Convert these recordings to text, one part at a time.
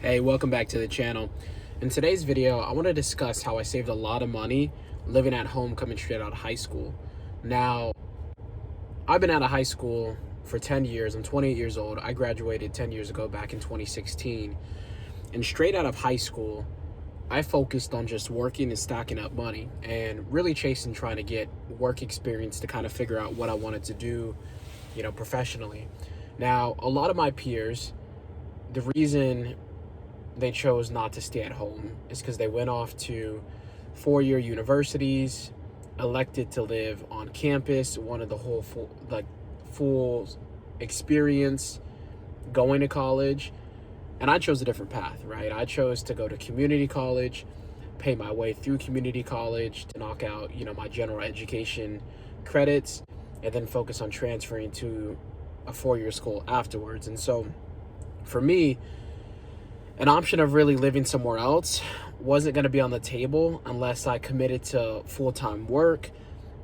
Hey, welcome back to the channel. In today's video, I want to discuss how I saved a lot of money living at home coming straight out of high school. Now, I've been out of high school for 10 years. I'm 28 years old. I graduated 10 years ago back in 2016. And straight out of high school, I focused on just working and stacking up money and really chasing trying to get work experience to kind of figure out what I wanted to do, professionally. Now, a lot of my peers, the reason they chose not to stay at home is because they went off to four-year universities, elected to live on campus, wanted the whole full experience going to college. And I chose a different path, right? I chose to go to community college, pay my way through community college to knock out, my general education credits, and then focus on transferring to a four-year school afterwards. And so for me, an option of really living somewhere else wasn't going to be on the table unless I committed to full-time work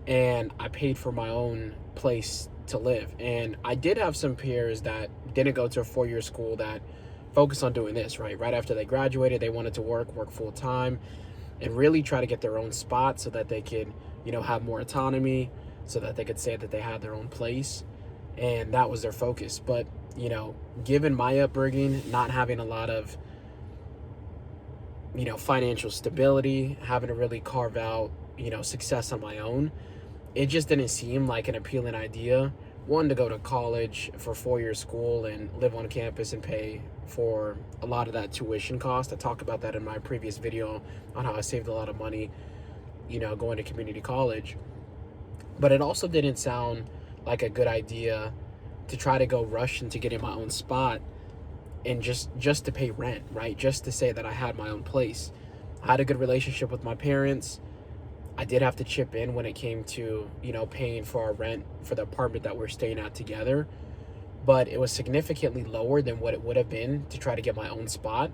and I paid for my own place to live. And I did have some peers that didn't go to a four-year school that focused on doing this, right? Right after they graduated, they wanted to work full-time and really try to get their own spot so that they could, have more autonomy, so that they could say that they had their own place. And that was their focus. But, given my upbringing, not having a lot of, financial stability, having to really carve out, success on my own, it just didn't seem like an appealing idea. One, to go to college for four-year school and live on campus and pay for a lot of that tuition cost. I talked about that in my previous video on how I saved a lot of money, going to community college. But it also didn't sound like a good idea to try to go rush into getting my own spot and just to pay rent, right? Just to say that I had my own place. I had a good relationship with my parents. I did have to chip in when it came to, paying for our rent for the apartment that we're staying at together. But it was significantly lower than what it would have been to try to get my own spot.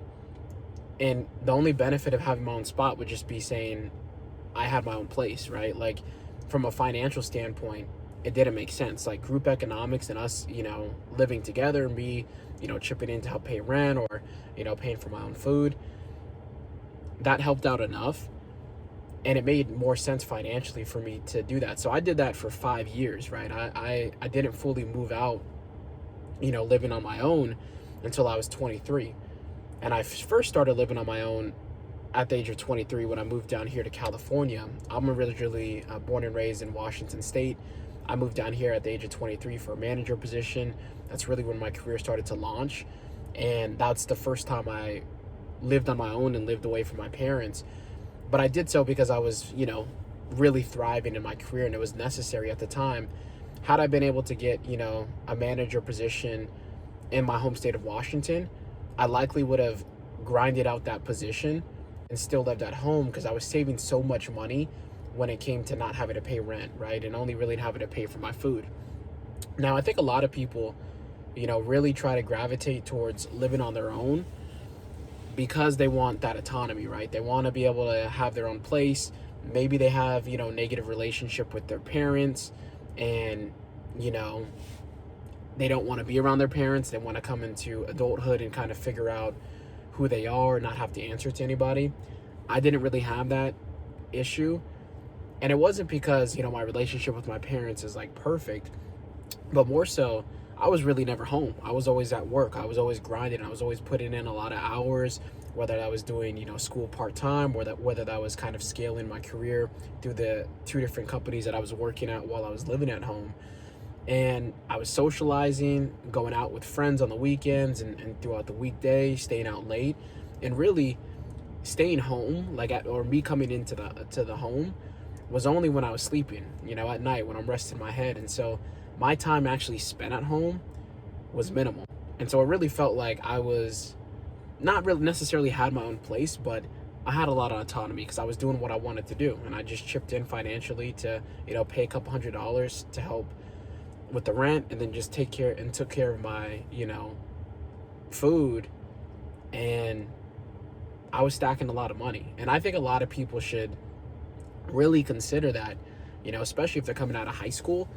And the only benefit of having my own spot would just be saying I had my own place, right? Like, from a financial standpoint, it didn't make sense. Like, group economics and us, living together and me, chipping in to help pay rent or, paying for my own food, that helped out enough. And it made more sense financially for me to do that. So I did that for 5 years, right? I didn't fully move out, living on my own until I was 23. And I first started living on my own at the age of 23 when I moved down here to California. I'm originally born and raised in Washington State. I moved down here at the age of 23 for a manager position. That's really when my career started to launch. And that's the first time I lived on my own and lived away from my parents. But I did so because I was, really thriving in my career and it was necessary at the time. Had I been able to get, a manager position in my home state of Washington, I likely would have grinded out that position and still lived at home because I was saving so much money when it came to not having to pay rent, right? And only really having to pay for my food. Now, I think a lot of people, really try to gravitate towards living on their own because they want that autonomy, right? They want to be able to have their own place. Maybe they have, negative relationship with their parents and, they don't want to be around their parents. They want to come into adulthood and kind of figure out who they are and not have to answer to anybody. I didn't really have that issue. And it wasn't because, my relationship with my parents is like perfect, but more so, I was really never home. I was always at work. I was always grinding. I was always putting in a lot of hours, whether that was doing, school part-time or whether that was kind of scaling my career through the two different companies that I was working at while I was living at home. And I was socializing, going out with friends on the weekends and throughout the weekday, staying out late, and really staying home, or me coming into the home was only when I was sleeping, at night when I'm resting my head. And so my time actually spent at home was minimal. And so it really felt like I was not really necessarily had my own place, but I had a lot of autonomy because I was doing what I wanted to do. And I just chipped in financially to, pay a couple $100s to help with the rent and then just took care of my, food. And I was stacking a lot of money. And I think a lot of people should really consider that, especially if they're coming out of high school,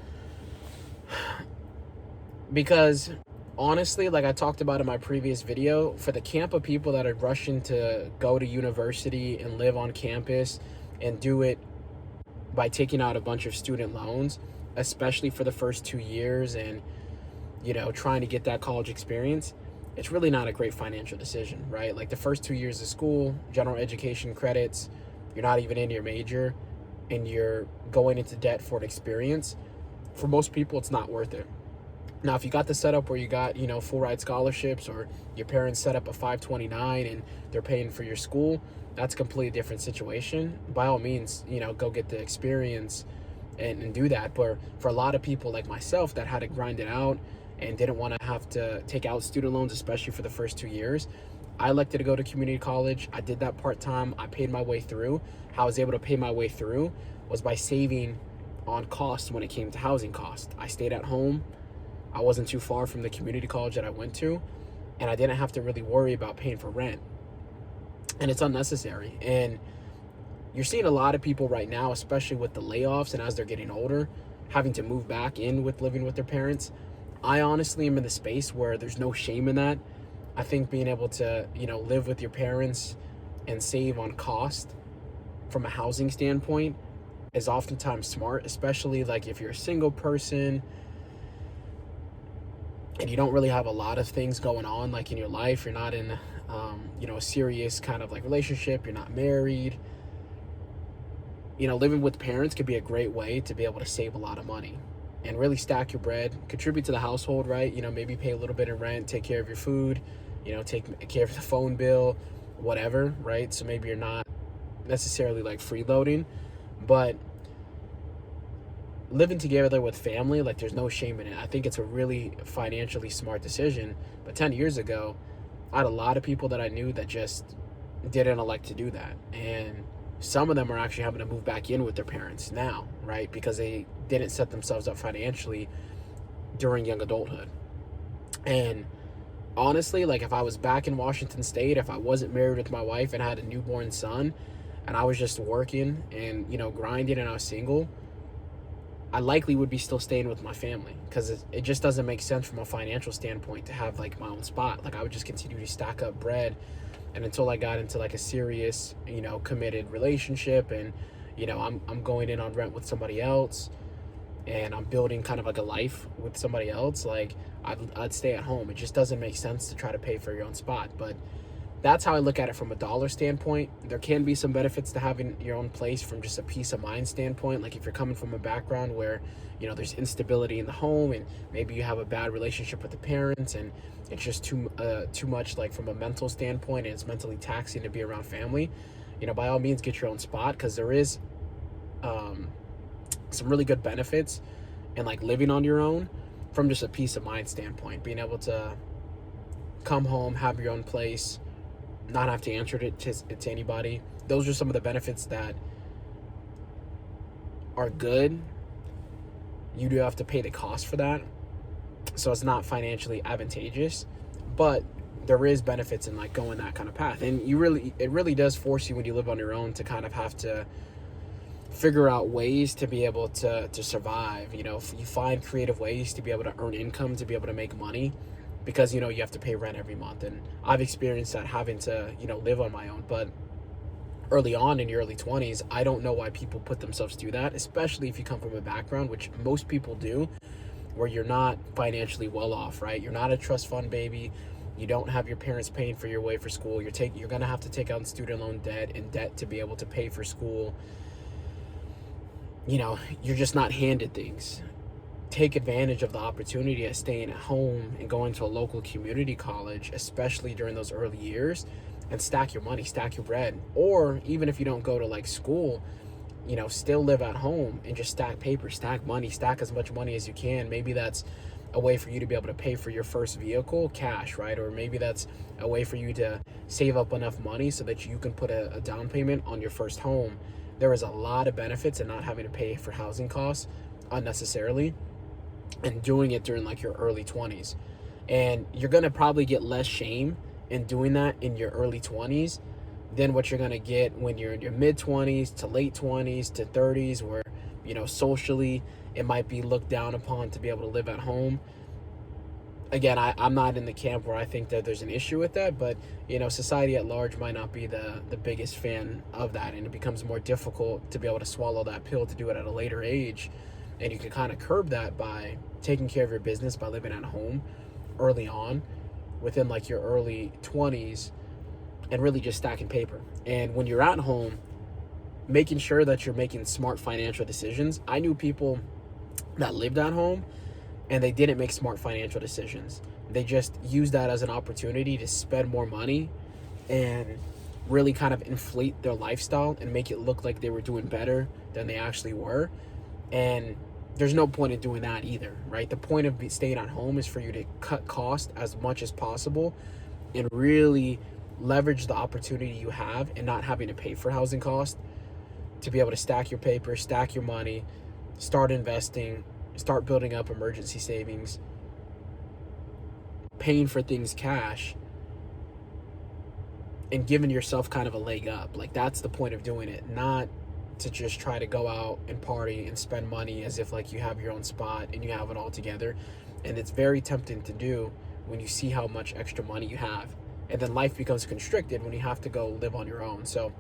because Honestly, like I talked about in my previous video, for the camp of people that are rushing to go to university and live on campus and do it by taking out a bunch of student loans, especially for the first 2 years and, trying to get that college experience, it's really not a great financial decision, right? Like the first 2 years of school, general education credits, you're not even in your major and you're going into debt for an experience. For most people, it's not worth it. Now, if you got the setup where you got, full ride scholarships, or your parents set up a 529 and they're paying for your school, that's a completely different situation. By all means, go get the experience and do that. But for a lot of people like myself that had to grind it out and didn't want to have to take out student loans, especially for the first 2 years, I elected to go to community college. I did that part-time. I paid my way through. How I was able to pay my way through was by saving on costs when it came to housing costs. I stayed at home. I wasn't too far from the community college that I went to, and I didn't have to really worry about paying for rent. And it's unnecessary. And you're seeing a lot of people right now, especially with the layoffs and as they're getting older, having to move back in with living with their parents. I honestly am in the space where there's no shame in that. I think being able to, live with your parents and save on cost from a housing standpoint is oftentimes smart, especially like if you're a single person and you don't really have a lot of things going on like in your life. You're not in a serious kind of like relationship, you're not married. Living with parents could be a great way to be able to save a lot of money and really stack your bread, contribute to the household, right? Maybe pay a little bit in rent, take care of your food, take care of the phone bill, whatever, right? So maybe you're not necessarily like freeloading, but living together with family, like there's no shame in it. I think it's a really financially smart decision. But 10 years ago, I had a lot of people that I knew that just didn't elect to do that. And some of them are actually having to move back in with their parents now, right? Because they didn't set themselves up financially during young adulthood. And honestly, like if I was back in Washington State, if I wasn't married with my wife and had a newborn son and I was just working and, grinding and I was single, I likely would be still staying with my family because it just doesn't make sense from a financial standpoint to have like my own spot. Like I would just continue to stack up bread, and until I got into like a serious, committed relationship, and I'm going in on rent with somebody else, and I'm building kind of like a life with somebody else, like I'd stay at home. It just doesn't make sense to try to pay for your own spot. But that's how I look at it from a dollar standpoint. There can be some benefits to having your own place from just a peace of mind standpoint. Like if you're coming from a background where, there's instability in the home and maybe you have a bad relationship with the parents and it's just too much like from a mental standpoint and it's mentally taxing to be around family, by all means get your own spot, because there is some really good benefits in like living on your own from just a peace of mind standpoint. Being able to come home, have your own place, not have to answer it to anybody. Those are some of the benefits that are good. You do have to pay the cost for that, so it's not financially advantageous, but there is benefits in like going that kind of path. And it really does force you when you live on your own to kind of have to figure out ways to be able to survive. You find creative ways to be able to earn income, to be able to make money, because you have to pay rent every month. And I've experienced that having to live on my own. But early on in your early 20s, I don't know why people put themselves through that, especially if you come from a background, which most people do, where you're not financially well off, right? You're not a trust fund baby. You don't have your parents paying for your way for school. You're gonna have to take out student loan debt and debt to be able to pay for school. You're just not handed things. Take advantage of the opportunity of staying at home and going to a local community college, especially during those early years, and stack your money, stack your bread. Or even if you don't go to like school, still live at home and just stack paper, stack money, stack as much money as you can. Maybe that's a way for you to be able to pay for your first vehicle cash, right? Or maybe that's a way for you to save up enough money so that you can put a down payment on your first home. There is a lot of benefits in not having to pay for housing costs unnecessarily and doing it during like your early 20s. And you're going to probably get less shame in doing that in your early 20s than what you're going to get when you're in your mid 20s to late 20s to 30s, where socially it might be looked down upon to be able to live at home. again, I'm not in the camp where I think that there's an issue with that, but society at large might not be the biggest fan of that, and it becomes more difficult to be able to swallow that pill to do it at a later age. And you can kind of curb that by taking care of your business, by living at home early on, within like your early 20s, and really just stacking paper. And when you're at home, making sure that you're making smart financial decisions. I knew people that lived at home and they didn't make smart financial decisions. They just used that as an opportunity to spend more money and really kind of inflate their lifestyle and make it look like they were doing better than they actually were. And there's no point in doing that either, right? The point of staying at home is for you to cut cost as much as possible and really leverage the opportunity you have and not having to pay for housing costs, to be able to stack your paper, stack your money, start investing, start building up emergency savings, paying for things cash, and giving yourself kind of a leg up. Like, that's the point of doing it, not to just try to go out and party and spend money as if like you have your own spot and you have it all together. And it's very tempting to do when you see how much extra money you have, and then life becomes constricted when you have to go live on your own. So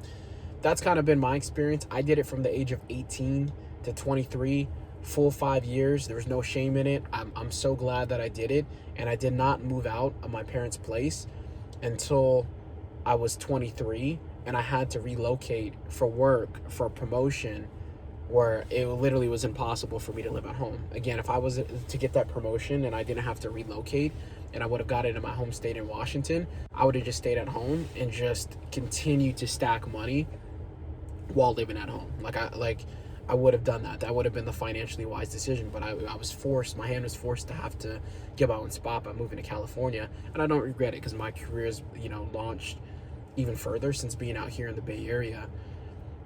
that's kind of been my experience. I did it from the age of 18 to 23, full 5 years. There was no shame in it. I'm so glad that I did it. And I did not move out of my parents' place until I was 23, and I had to relocate for work, for a promotion, where it literally was impossible for me to live at home. Again, if I was to get that promotion and I didn't have to relocate and I would have got it in my home state in Washington, I would have just stayed at home and just continued to stack money while living at home. I would have done that. That would have been the financially wise decision, but I was forced, my hand was forced to have to get my own spot by moving to California. And I don't regret it, because my career is, launched even further since being out here in the Bay Area.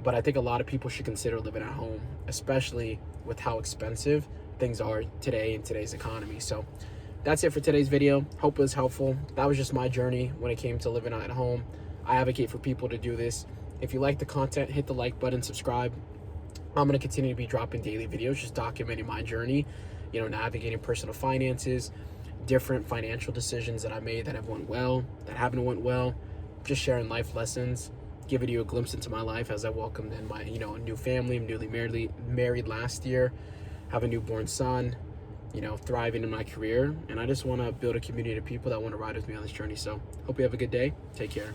But I think a lot of people should consider living at home, especially with how expensive things are today in today's economy. So that's it for today's video. Hope it was helpful. That was just my journey when it came to living at home. I advocate for people to do this. If you like the content, hit the like button, subscribe. I'm going to continue to be dropping daily videos, just documenting my journey, navigating personal finances, different financial decisions that I made that have went well, that haven't went well, just sharing life lessons, giving you a glimpse into my life as I welcomed in my, a new family. I'm newly married last year, have a newborn son, thriving in my career. And I just want to build a community of people that want to ride with me on this journey. So hope you have a good day. Take care.